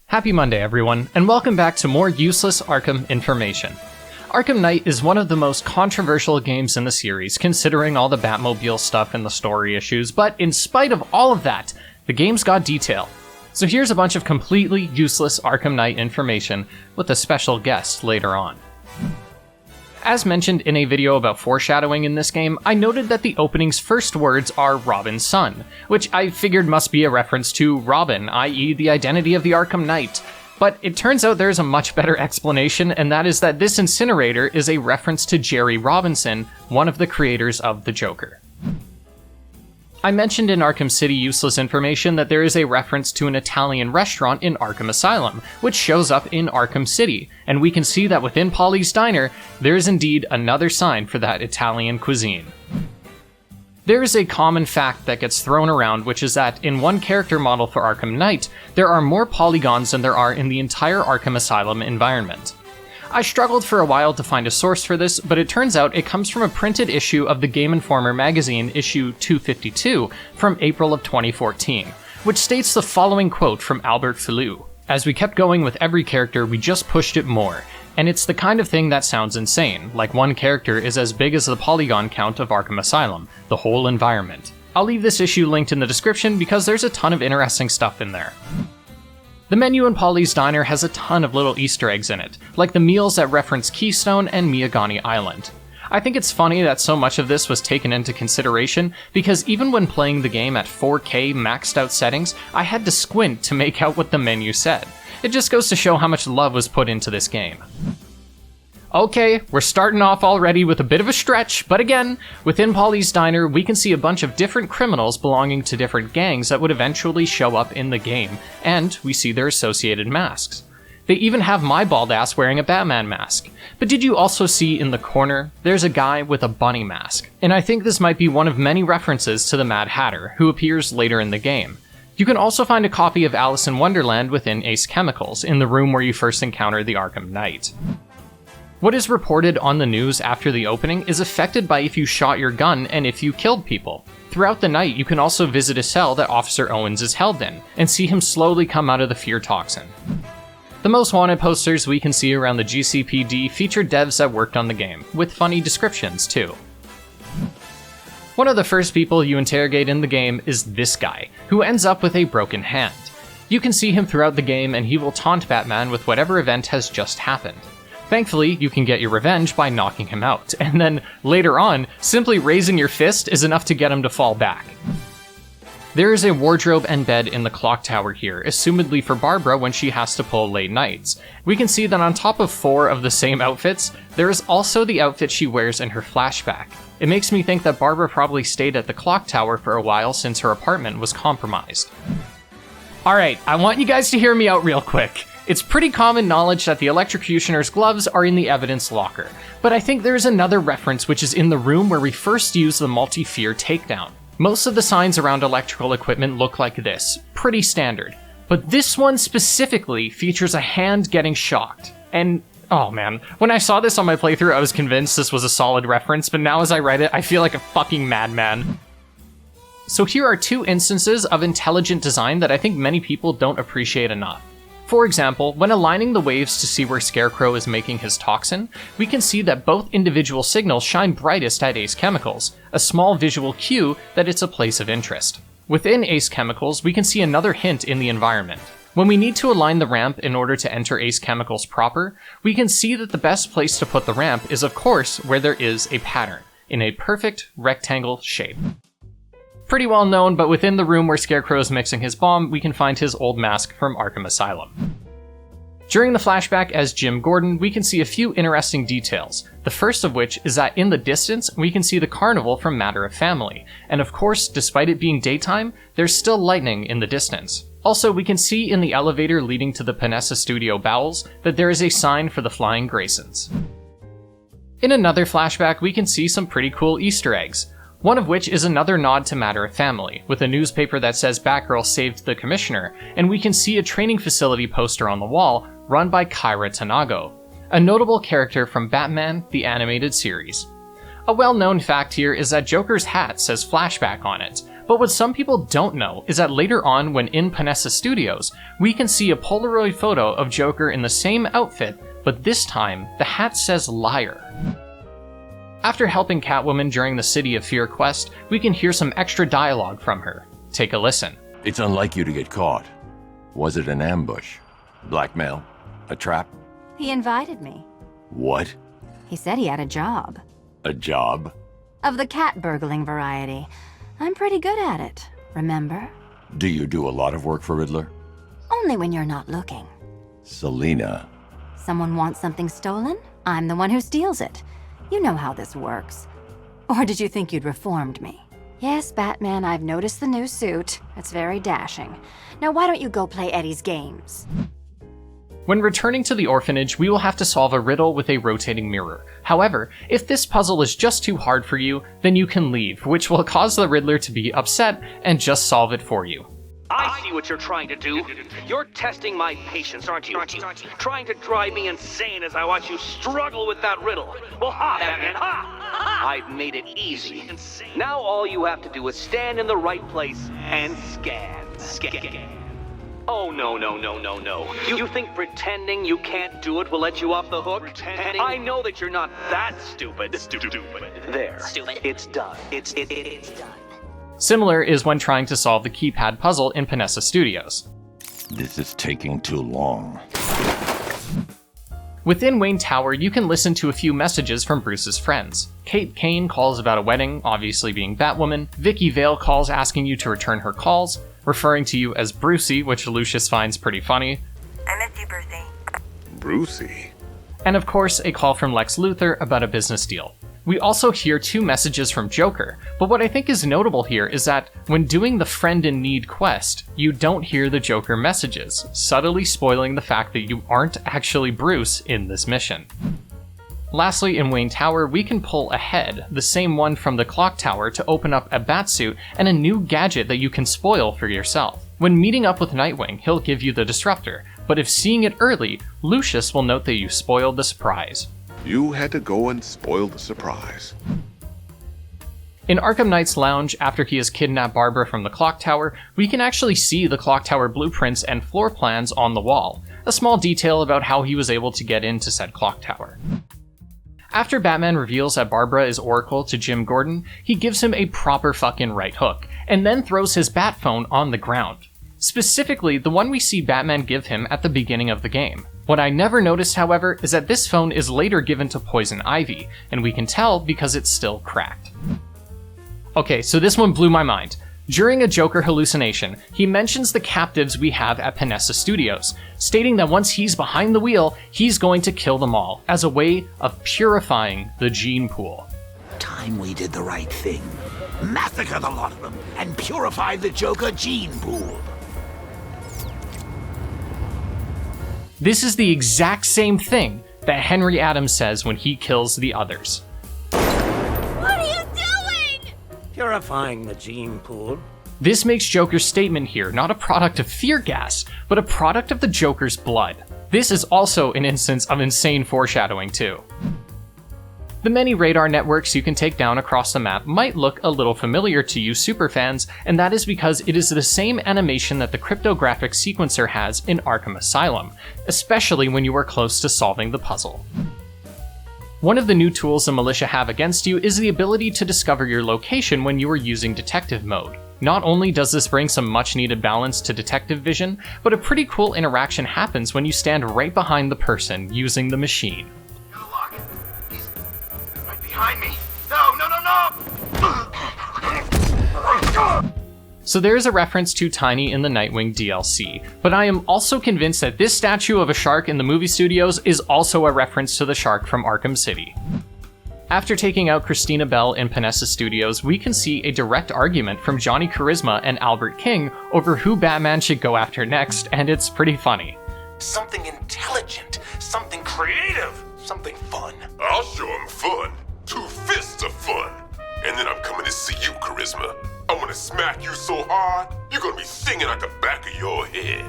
Happy Monday, everyone, and welcome back to more Useless Arkham Information. Arkham Knight is one of the most controversial games in the series, considering all the Batmobile stuff and the story issues, but in spite of all of that, the game's got detail. So here's a bunch of completely useless Arkham Knight information with a special guest later on. As mentioned in a video about foreshadowing in this game, I noted that the opening's first words are Robin's son, which I figured must be a reference to Robin, i.e. the identity of the Arkham Knight. But it turns out there's a much better explanation, and that is that this incinerator is a reference to Jerry Robinson, one of the creators of the Joker. I mentioned in Arkham City Useless Information that there is a reference to an Italian restaurant in Arkham Asylum, which shows up in Arkham City, and we can see that within Pauli's diner, there is indeed another sign for that Italian cuisine. There is a common fact that gets thrown around, which is that in one character model for Arkham Knight, there are more polygons than there are in the entire Arkham Asylum environment. I struggled for a while to find a source for this, but it turns out it comes from a printed issue of the Game Informer magazine, issue 252, from April of 2014, which states the following quote from Albert Filou: "As we kept going with every character, we just pushed it more. And it's the kind of thing that sounds insane, like one character is as big as the polygon count of Arkham Asylum, the whole environment." I'll leave this issue linked in the description because there's a ton of interesting stuff in there. The menu in Pauli's Diner has a ton of little Easter eggs in it, like the meals that reference Keystone and Miyagani Island. I think it's funny that so much of this was taken into consideration, because even when playing the game at 4K maxed out settings, I had to squint to make out what the menu said. It just goes to show how much love was put into this game. Okay, we're starting off already with a bit of a stretch, but again, within Pauli's Diner, we can see a bunch of different criminals belonging to different gangs that would eventually show up in the game, and we see their associated masks. They even have my bald ass wearing a Batman mask. But did you also see in the corner, there's a guy with a bunny mask? And I think this might be one of many references to the Mad Hatter, who appears later in the game. You can also find a copy of Alice in Wonderland within Ace Chemicals, in the room where you first encounter the Arkham Knight. What is reported on the news after the opening is affected by if you shot your gun and if you killed people. Throughout the night, you can also visit a cell that Officer Owens is held in, and see him slowly come out of the fear toxin. The most wanted posters we can see around the GCPD feature devs that worked on the game, with funny descriptions too. One of the first people you interrogate in the game is this guy, who ends up with a broken hand. You can see him throughout the game, and he will taunt Batman with whatever event has just happened. Thankfully, you can get your revenge by knocking him out, and then, later on, simply raising your fist is enough to get him to fall back. There is a wardrobe and bed in the clock tower here, assumedly for Barbara when she has to pull late nights. We can see that on top of 4 of the same outfits, there is also the outfit she wears in her flashback. It makes me think that Barbara probably stayed at the clock tower for a while since her apartment was compromised. Alright, I want you guys to hear me out real quick. It's pretty common knowledge that the electrocutioner's gloves are in the evidence locker, but I think there is another reference which is in the room where we first use the multi-fear takedown. Most of the signs around electrical equipment look like this, pretty standard, but this one specifically features a hand getting shocked. And oh man, when I saw this on my playthrough I was convinced this was a solid reference, but now as I read it I feel like a fucking madman. So here are 2 instances of intelligent design that I think many people don't appreciate enough. For example, when aligning the waves to see where Scarecrow is making his toxin, we can see that both individual signals shine brightest at Ace Chemicals, a small visual cue that it's a place of interest. Within Ace Chemicals, we can see another hint in the environment. When we need to align the ramp in order to enter Ace Chemicals proper, we can see that the best place to put the ramp is of course where there is a pattern, in a perfect rectangle shape. Pretty well known, but within the room where Scarecrow is mixing his bomb, we can find his old mask from Arkham Asylum. During the flashback as Jim Gordon, we can see a few interesting details, the first of which is that in the distance, we can see the carnival from Matter of Family, and of course, despite it being daytime, there's still lightning in the distance. Also, we can see in the elevator leading to the Panessa Studio bowels that there is a sign for the Flying Graysons. In another flashback, we can see some pretty cool Easter eggs, one of which is another nod to Matter of Family, with a newspaper that says Batgirl saved the Commissioner, and we can see a training facility poster on the wall run by Kyra Tanago, a notable character from Batman, the animated series. A well-known fact here is that Joker's hat says Flashback on it, But what some people don't know is that later on, when in Panessa Studios, we can see a Polaroid photo of Joker in the same outfit, but this time, the hat says liar. After helping Catwoman during the City of Fear quest, we can hear some extra dialogue from her. Take a listen. It's unlike you to get caught. Was it an ambush? Blackmail? A trap? He invited me. What? He said he had a job. A job? Of the cat burgling variety. I'm pretty good at it, remember? Do you do a lot of work for Riddler? Only when you're not looking. Selina. Someone wants something stolen? I'm the one who steals it. You know how this works. Or did you think you'd reformed me? Yes, Batman, I've noticed the new suit. It's very dashing. Now why don't you go play Eddie's games? When returning to the orphanage, we will have to solve a riddle with a rotating mirror. However, if this puzzle is just too hard for you, then you can leave, which will cause the Riddler to be upset and just solve it for you. I see what you're trying to do. You're testing my patience, aren't you? Trying to drive me insane as I watch you struggle with that riddle. Well, ha, Batman, ha! I've made it easy. Now all you have to do is stand in the right place and scan. Oh, no. You think pretending you can't do it will let you off the hook? I know that you're not that stupid. There. It's done. It's done. Similar is when trying to solve the keypad puzzle in Panessa Studios. This is taking too long. Within Wayne Tower, you can listen to a few messages from Bruce's friends. Kate Kane calls about a wedding, obviously being Batwoman. Vicky Vale calls asking you to return her calls, referring to you as Brucey, which Lucius finds pretty funny. I miss you, Brucey. Brucey? And of course, a call from Lex Luthor about a business deal. We also hear 2 messages from Joker, but what I think is notable here is that when doing the Friend in Need quest, you don't hear the Joker messages, subtly spoiling the fact that you aren't actually Bruce in this mission. Lastly, in Wayne Tower, we can pull ahead, the same one from the clock tower, to open up a batsuit and a new gadget that you can spoil for yourself. When meeting up with Nightwing, he'll give you the disruptor, but if seeing it early, Lucius will note that you spoiled the surprise. You had to go and spoil the surprise. In Arkham Knight's lounge, after he has kidnapped Barbara from the clock tower, we can actually see the clock tower blueprints and floor plans on the wall, a small detail about how he was able to get into said clock tower. After Batman reveals that Barbara is Oracle to Jim Gordon, he gives him a proper fucking right hook, and then throws his bat phone on the ground. Specifically, the one we see Batman give him at the beginning of the game. What I never noticed, however, is that this phone is later given to Poison Ivy, and we can tell because it's still cracked. Okay, so this one blew my mind. During a Joker hallucination, he mentions the captives we have at Panessa Studios, stating that once he's behind the wheel, he's going to kill them all, as a way of purifying the gene pool. Time we did the right thing. Massacre the lot of them and purify the Joker gene pool. This is the exact same thing that Henry Adams says when he kills the others. What are you doing? Purifying the gene pool. This makes Joker's statement here not a product of fear gas, but a product of the Joker's blood. This is also an instance of insane foreshadowing too. The many radar networks you can take down across the map might look a little familiar to you superfans, and that is because it is the same animation that the cryptographic sequencer has in Arkham Asylum, especially when you are close to solving the puzzle. One of the new tools the Militia have against you is the ability to discover your location when you are using detective mode. Not only does this bring some much needed balance to detective vision, but a pretty cool interaction happens when you stand right behind the person using the machine. Behind me! No! So there is a reference to Tiny in the Nightwing DLC, but I am also convinced that this statue of a shark in the movie studios is also a reference to the shark from Arkham City. After taking out Christina Bell in Panessa Studios, we can see a direct argument from Johnny Charisma and Albert King over who Batman should go after next, and it's pretty funny. Something intelligent, something creative, something fun. I'll show him fun. 2 fists of fun. And then I'm coming to see you, Charisma. I'm gonna smack you so hard, you're gonna be singing at the back of your head.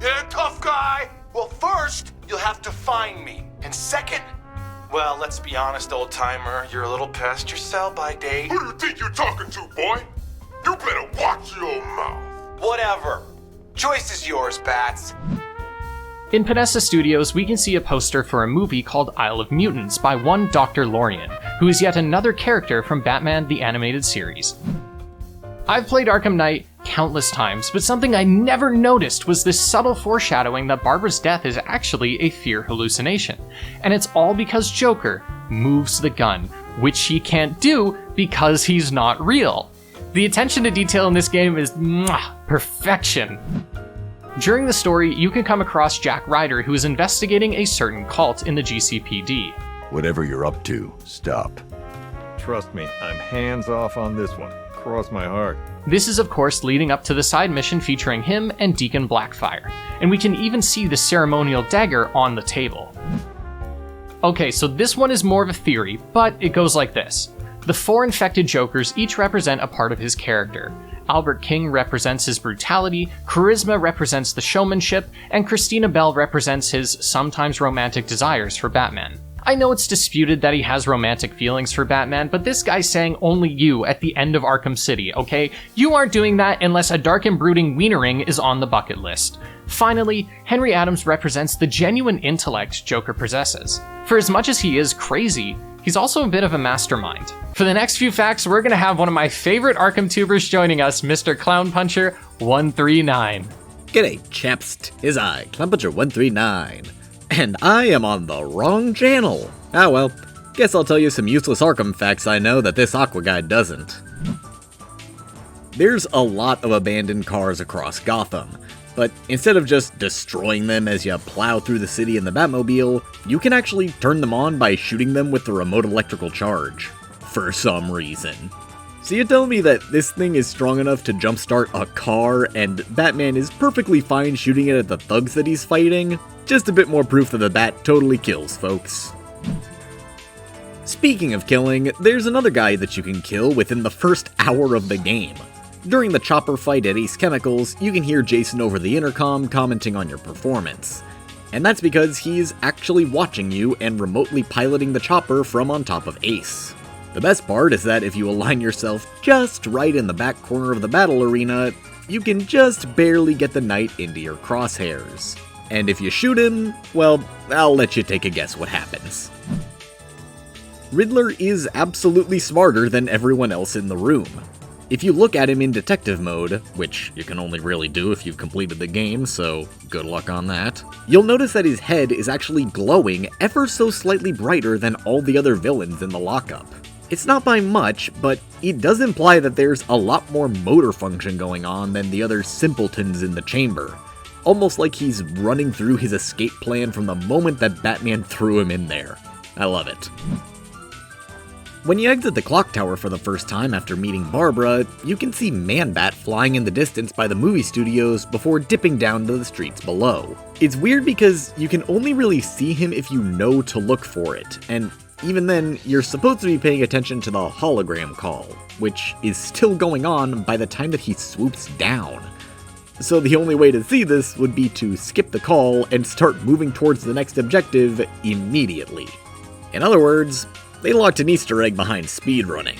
Yeah, tough guy. Well, first, you'll have to find me. And second, well, let's be honest, old timer, you're a little past your sell-by date. Who do you think you're talking to, boy? You better watch your mouth. Whatever. Choice is yours, Bats. In Panessa Studios, we can see a poster for a movie called Isle of Mutants by one Dr. Lorien, who is yet another character from Batman the Animated Series. I've played Arkham Knight countless times, but something I never noticed was this subtle foreshadowing that Barbara's death is actually a fear hallucination. And it's all because Joker moves the gun, which he can't do because he's not real. The attention to detail in this game is perfection. During the story, you can come across Jack Ryder, who is investigating a certain cult in the GCPD. Whatever you're up to, stop. Trust me, I'm hands off on this one. Cross my heart. This is of course leading up to the side mission featuring him and Deacon Blackfire, and we can even see the ceremonial dagger on the table. Okay, so this one is more of a theory, but it goes like this. The 4 infected Jokers each represent a part of his character. Albert King represents his brutality, Charisma represents the showmanship, and Christina Bell represents his sometimes romantic desires for Batman. I know it's disputed that he has romantic feelings for Batman, but this guy's saying only you at the end of Arkham City, okay? You aren't doing that unless a dark and brooding wienering is on the bucket list. Finally, Henry Adams represents the genuine intellect Joker possesses. For as much as he is crazy, he's also a bit of a mastermind. For the next few facts, we're gonna have one of my favorite Arkham tubers joining us, Mr. Clown Puncher 139. G'day, chaps. 'Tis I, Clown Puncher 139. And I am on the wrong channel. Ah well, guess I'll tell you some useless Arkham facts I know that this Aqua guy doesn't. There's a lot of abandoned cars across Gotham, but instead of just destroying them as you plow through the city in the Batmobile, you can actually turn them on by shooting them with the remote electrical charge. For some reason. So you tell me that this thing is strong enough to jumpstart a car, and Batman is perfectly fine shooting it at the thugs that he's fighting? Just a bit more proof that the Bat totally kills, folks. Speaking of killing, there's another guy that you can kill within the first hour of the game. During the chopper fight at Ace Chemicals, you can hear Jason over the intercom commenting on your performance. And that's because he's actually watching you and remotely piloting the chopper from on top of Ace. The best part is that if you align yourself just right in the back corner of the battle arena, you can just barely get the Knight into your crosshairs. And if you shoot him, well, I'll let you take a guess what happens. Riddler is absolutely smarter than everyone else in the room. If you look at him in detective mode, which you can only really do if you've completed the game, so good luck on that, you'll notice that his head is actually glowing ever so slightly brighter than all the other villains in the lockup. It's not by much, but it does imply that there's a lot more motor function going on than the other simpletons in the chamber. Almost like he's running through his escape plan from the moment that Batman threw him in there. I love it. When you exit the clock tower for the first time after meeting Barbara, you can see Man-Bat flying in the distance by the movie studios before dipping down to the streets below. It's weird because you can only really see him if you know to look for it, and even then, you're supposed to be paying attention to the hologram call, which is still going on by the time that he swoops down. So the only way to see this would be to skip the call and start moving towards the next objective immediately. In other words, they locked an Easter egg behind speedrunning.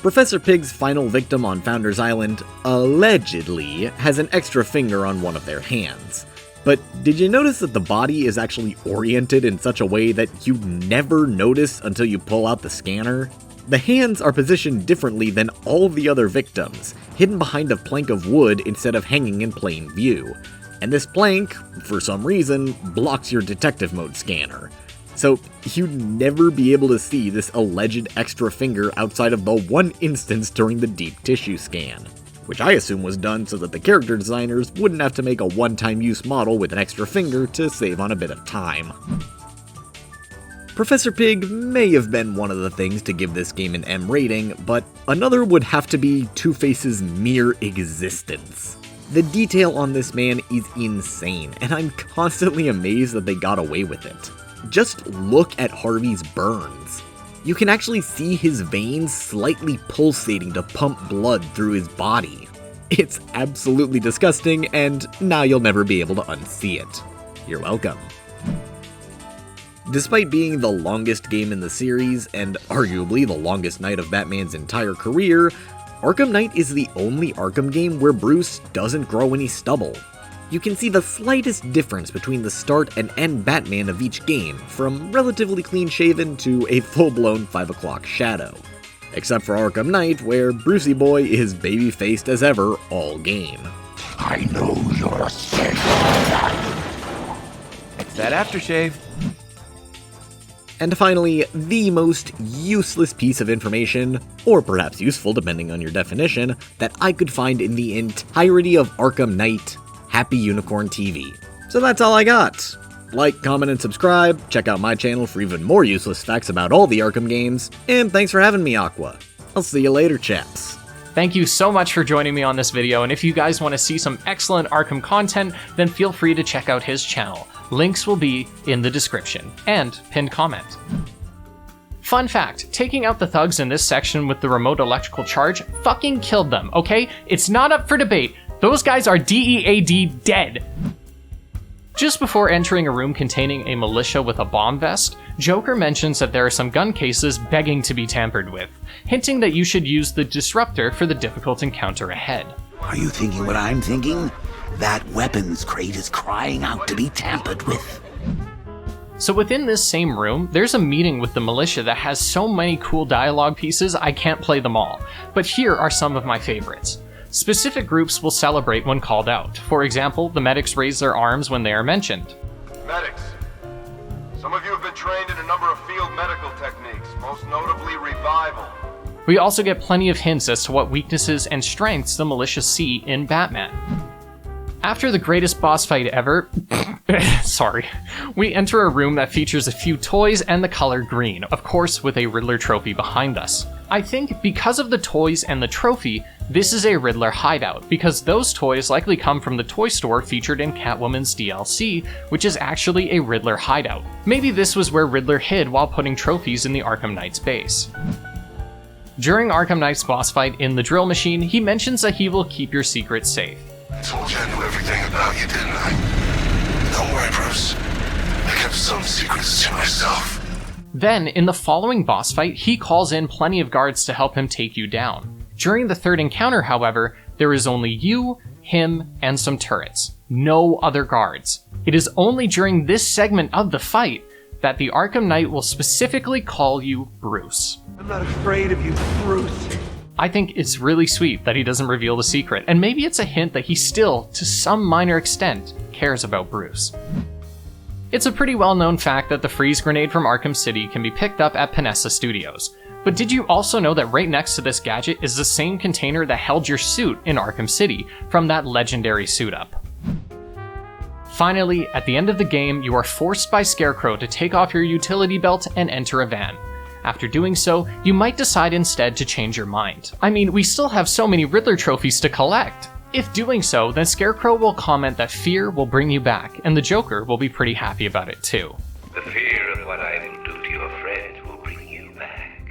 Professor Pig's final victim on Founders Island allegedly has an extra finger on one of their hands. But did you notice that the body is actually oriented in such a way that you never notice until you pull out the scanner? The hands are positioned differently than all the other victims, hidden behind a plank of wood instead of hanging in plain view. And this plank, for some reason, blocks your detective mode scanner. So you'd never be able to see this alleged extra finger outside of the one instance during the deep tissue scan, which I assume was done so that the character designers wouldn't have to make a one-time use model with an extra finger to save on a bit of time. Professor Pig may have been one of the things to give this game an M rating, but another would have to be Two-Face's mere existence. The detail on this man is insane, and I'm constantly amazed that they got away with it. Just look at Harvey's burns. You can actually see his veins slightly pulsating to pump blood through his body. It's absolutely disgusting, and now you'll never be able to unsee it. You're welcome. Despite being the longest game in the series, and arguably the longest night of Batman's entire career, Arkham Knight is the only Arkham game where Bruce doesn't grow any stubble. You can see the slightest difference between the start and end Batman of each game, from relatively clean-shaven to a full-blown 5 o'clock shadow. Except for Arkham Knight, where Brucey Boy is baby-faced as ever all game. I know you're sick. It's that aftershave. And finally, the most useless piece of information, or perhaps useful depending on your definition, that I could find in the entirety of Arkham Knight: Happy Unicorn TV. So that's all I got. Like, comment, and subscribe, check out my channel for even more useless facts about all the Arkham games, and thanks for having me, Aqua. I'll see you later, chaps. Thank you so much for joining me on this video, and if you guys want to see some excellent Arkham content, then feel free to check out his channel. Links will be in the description, and pinned comment. Fun fact, taking out the thugs in this section with the remote electrical charge fucking killed them, okay? It's not up for debate. Those guys are DEAD dead. Just before entering a room containing a militia with a bomb vest, Joker mentions that there are some gun cases begging to be tampered with, hinting that you should use the disruptor for the difficult encounter ahead. Are you thinking what I'm thinking? That weapons crate is crying out to be tampered with. So within this same room, there's a meeting with the militia that has so many cool dialogue pieces I can't play them all, but here are some of my favorites. Specific groups will celebrate when called out. For example, the medics raise their arms when they are mentioned. Medics. Some of you have been trained in a number of field medical techniques, most notably revival. We also get plenty of hints as to what weaknesses and strengths the militia see in Batman. After the greatest boss fight ever, sorry, we enter a room that features a few toys and the color green, of course with a Riddler trophy behind us. I think because of the toys and the trophy, this is a Riddler hideout, because those toys likely come from the toy store featured in Catwoman's DLC, which is actually a Riddler hideout. Maybe this was where Riddler hid while putting trophies in the Arkham Knight's base. During Arkham Knight's boss fight in the drill machine, he mentions that he will keep your secrets safe. I told you I knew everything about you, didn't I? Don't worry, Bruce. I kept some secrets to myself. Then, in the following boss fight, he calls in plenty of guards to help him take you down. During the third encounter, however, there is only you, him, and some turrets. No other guards. It is only during this segment of the fight that the Arkham Knight will specifically call you Bruce. I'm not afraid of you, Bruce. I think it's really sweet that he doesn't reveal the secret, and maybe it's a hint that he still, to some minor extent, cares about Bruce. It's a pretty well-known fact that the freeze grenade from Arkham City can be picked up at Panessa Studios. But did you also know that right next to this gadget is the same container that held your suit in Arkham City from that legendary suit-up? Finally, at the end of the game, you are forced by Scarecrow to take off your utility belt and enter a van. After doing so, you might decide instead to change your mind. I mean, we still have so many Riddler trophies to collect! If doing so, then Scarecrow will comment that fear will bring you back, and the Joker will be pretty happy about it too. The fear of what I will do to your friends will bring you back.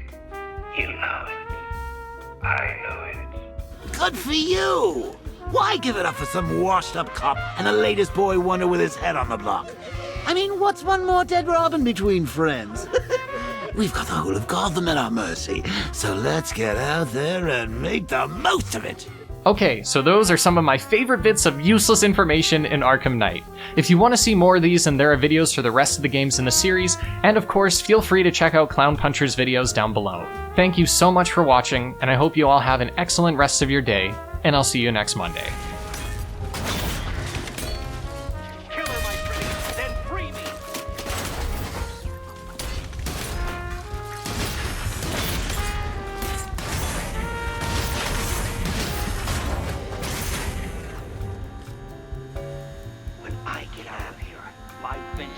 You know it. I know it. Good for you! Why give it up for some washed-up cop and the latest boy wonder with his head on the block? I mean, what's one more dead Robin between friends? We've got the whole of Gotham at our mercy, so let's get out there and make the most of it! Okay, so those are some of my favorite bits of useless information in Arkham Knight. If you want to see more of these, then there are videos for the rest of the games in the series, and of course, feel free to check out Clown Puncher's videos down below. Thank you so much for watching, and I hope you all have an excellent rest of your day, and I'll see you next Monday. Kill her, my friend, then free me! When I get out of here, my vengeance